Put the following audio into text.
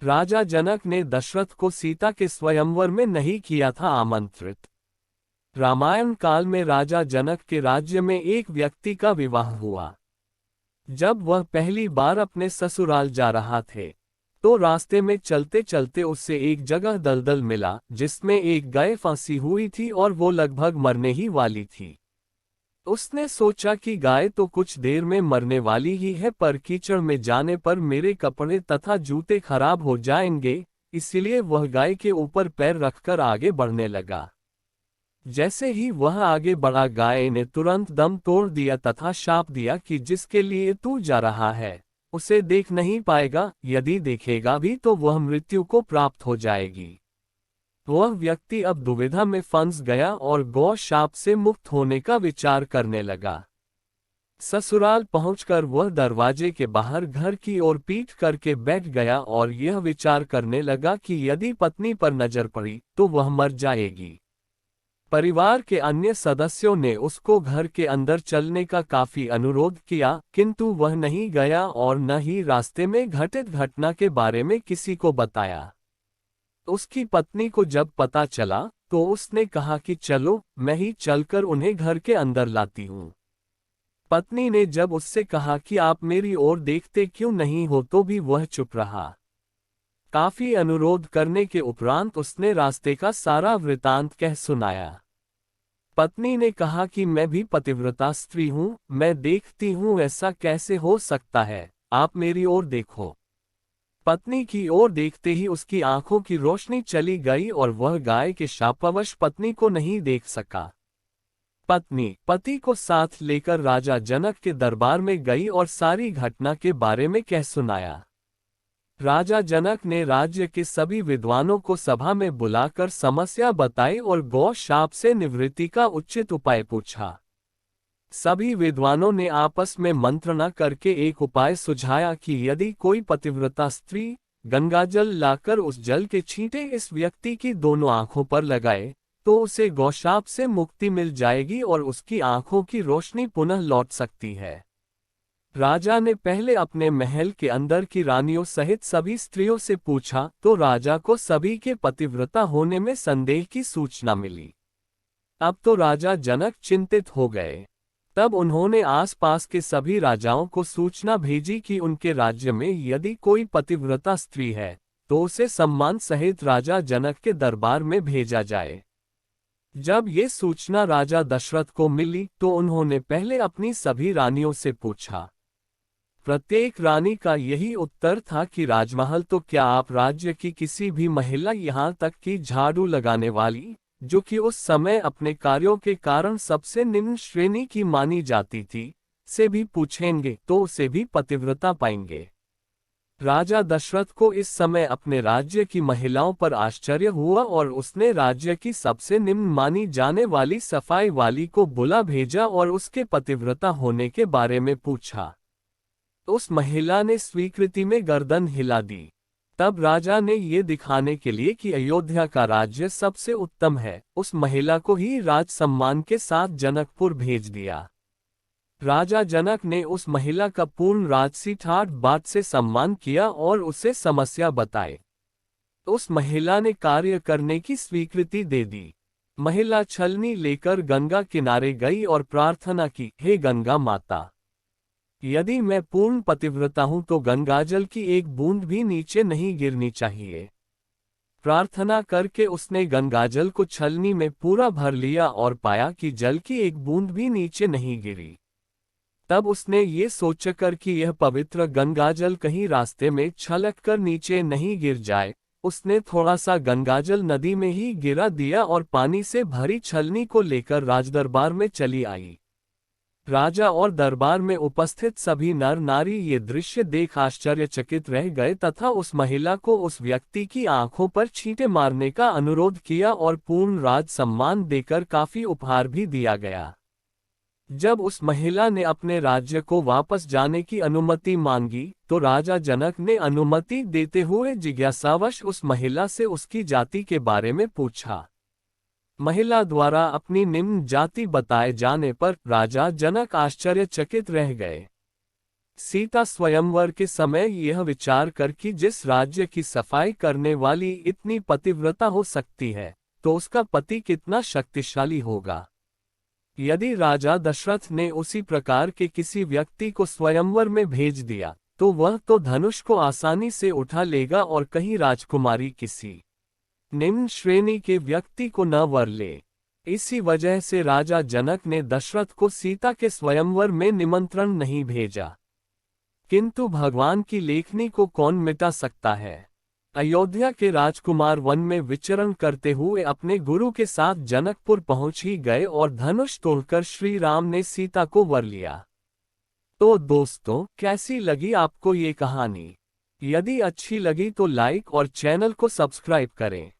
राजा जनक ने दशरथ को सीता के स्वयंवर में नहीं किया था आमंत्रित। रामायण काल में राजा जनक के राज्य में एक व्यक्ति का विवाह हुआ। जब वह पहली बार अपने ससुराल जा रहा थे, तो रास्ते में चलते चलते उससे एक जगह दलदल मिला जिसमें एक गाय फंसी हुई थी और वो लगभग मरने ही वाली थी। उसने सोचा कि गाय तो कुछ देर में मरने वाली ही है, पर कीचड़ में जाने पर मेरे कपड़े तथा जूते खराब हो जाएंगे, इसलिए वह गाय के ऊपर पैर रखकर आगे बढ़ने लगा। जैसे ही वह आगे बढ़ा, गाय ने तुरंत दम तोड़ दिया तथा शाप दिया कि जिसके लिए तू जा रहा है उसे देख नहीं पाएगा, यदि देखेगा भी तो वह मृत्यु को प्राप्त हो जाएगी। वह व्यक्ति अब दुविधा में फंस गया और गौ शाप से मुक्त होने का विचार करने लगा। ससुराल पहुंचकर वह दरवाजे के बाहर घर की ओर पीठ करके बैठ गया और यह विचार करने लगा कि यदि पत्नी पर नजर पड़ी तो वह मर जाएगी। परिवार के अन्य सदस्यों ने उसको घर के अंदर चलने का काफी अनुरोध किया, किंतु वह नहीं गया और न ही रास्ते में घटित घटना के बारे में किसी को बताया। उसकी पत्नी को जब पता चला तो उसने कहा कि चलो मैं ही चलकर उन्हें घर के अंदर लाती हूँ। पत्नी ने जब उससे कहा कि आप मेरी ओर देखते क्यों नहीं हो, तो भी वह चुप रहा। काफी अनुरोध करने के उपरांत उसने रास्ते का सारा वृतांत कह सुनाया। पत्नी ने कहा कि मैं भी पतिव्रता स्त्री हूँ, मैं देखती हूँ ऐसा कैसे हो सकता है, आप मेरी ओर देखो। पत्नी की ओर देखते ही उसकी आंखों की रोशनी चली गई और वह गाय के शापवश पत्नी को नहीं देख सका। पत्नी पति को साथ लेकर राजा जनक के दरबार में गई और सारी घटना के बारे में कह सुनाया। राजा जनक ने राज्य के सभी विद्वानों को सभा में बुलाकर समस्या बताई और गौ शाप से निवृत्ति का उचित उपाय पूछा। सभी विद्वानों ने आपस में मंत्रणा करके एक उपाय सुझाया कि यदि कोई पतिव्रता स्त्री गंगाजल लाकर उस जल के छींटे इस व्यक्ति की दोनों आंखों पर लगाए तो उसे गौशाप से मुक्ति मिल जाएगी और उसकी आंखों की रोशनी पुनः लौट सकती है। राजा ने पहले अपने महल के अंदर की रानियों सहित सभी स्त्रियों से पूछा तो राजा को सभी के पतिव्रता होने में संदेह की सूचना मिली। अब तो राजा जनक चिंतित हो गए। तब उन्होंने आसपास के सभी राजाओं को सूचना भेजी कि उनके राज्य में यदि कोई पतिव्रता स्त्री है तो उसे सम्मान सहित राजा जनक के दरबार में भेजा जाए। जब ये सूचना राजा दशरथ को मिली तो उन्होंने पहले अपनी सभी रानियों से पूछा। प्रत्येक रानी का यही उत्तर था कि राजमहल तो क्या, आप राज्य की किसी भी महिला, यहाँ तक कि झाड़ू लगाने वाली, जो कि उस समय अपने कार्यों के कारण सबसे निम्न श्रेणी की मानी जाती थी, से भी पूछेंगे तो उसे भी पतिव्रता पाएंगे। राजा दशरथ को इस समय अपने राज्य की महिलाओं पर आश्चर्य हुआ और उसने राज्य की सबसे निम्न मानी जाने वाली सफाई वाली को बुला भेजा और उसके पतिव्रता होने के बारे में पूछा। उस महिला ने स्वीकृति में गर्दन हिला दी। तब राजा ने ये दिखाने के लिए कि अयोध्या का राज्य सबसे उत्तम है, उस महिला को ही राज सम्मान के साथ जनकपुर भेज दिया। राजा जनक ने उस महिला का पूर्ण राजसी ठाट बाट से सम्मान किया और उसे समस्या बताई। उस महिला ने कार्य करने की स्वीकृति दे दी। महिला छलनी लेकर गंगा किनारे गई और प्रार्थना की, हे गंगा माता, यदि मैं पूर्ण पतिव्रता हूं तो गंगाजल की एक बूंद भी नीचे नहीं गिरनी चाहिए। प्रार्थना करके उसने गंगाजल को छलनी में पूरा भर लिया और पाया कि जल की एक बूंद भी नीचे नहीं गिरी। तब उसने ये सोचकर कि यह पवित्र गंगाजल कहीं रास्ते में छलककर नीचे नहीं गिर जाए, उसने थोड़ा सा गंगाजल नदी में ही गिरा दिया और पानी से भरी छलनी को लेकर राजदरबार में चली आई। राजा और दरबार में उपस्थित सभी नर नारी ये दृश्य देख आश्चर्यचकित रह गए तथा उस महिला को उस व्यक्ति की आंखों पर छींटे मारने का अनुरोध किया और पूर्ण राज सम्मान देकर काफी उपहार भी दिया गया। जब उस महिला ने अपने राज्य को वापस जाने की अनुमति मांगी तो राजा जनक ने अनुमति देते हुए जिज्ञासावश उस महिला से उसकी जाति के बारे में पूछा। महिला द्वारा अपनी निम्न जाति बताए जाने पर राजा जनक आश्चर्यचकित रह गए। सीता स्वयंवर के समय यह विचार कर कि जिस राज्य की सफाई करने वाली इतनी पतिव्रता हो सकती है, तो उसका पति कितना शक्तिशाली होगा। यदि राजा दशरथ ने उसी प्रकार के किसी व्यक्ति को स्वयंवर में भेज दिया, तो वह तो धनुष को आसानी से उठा लेगा और कहीं राजकुमारी किसी निम्न श्रेणी के व्यक्ति को न वर ले। इसी वजह से राजा जनक ने दशरथ को सीता के स्वयंवर में निमंत्रण नहीं भेजा। किंतु भगवान की लेखनी को कौन मिटा सकता है। अयोध्या के राजकुमार वन में विचरण करते हुए अपने गुरु के साथ जनकपुर पहुंच ही गए और धनुष तोड़कर श्री राम ने सीता को वर लिया। तो दोस्तों, कैसी लगी आपको ये कहानी? यदि अच्छी लगी तो लाइक और चैनल को सब्सक्राइब करें।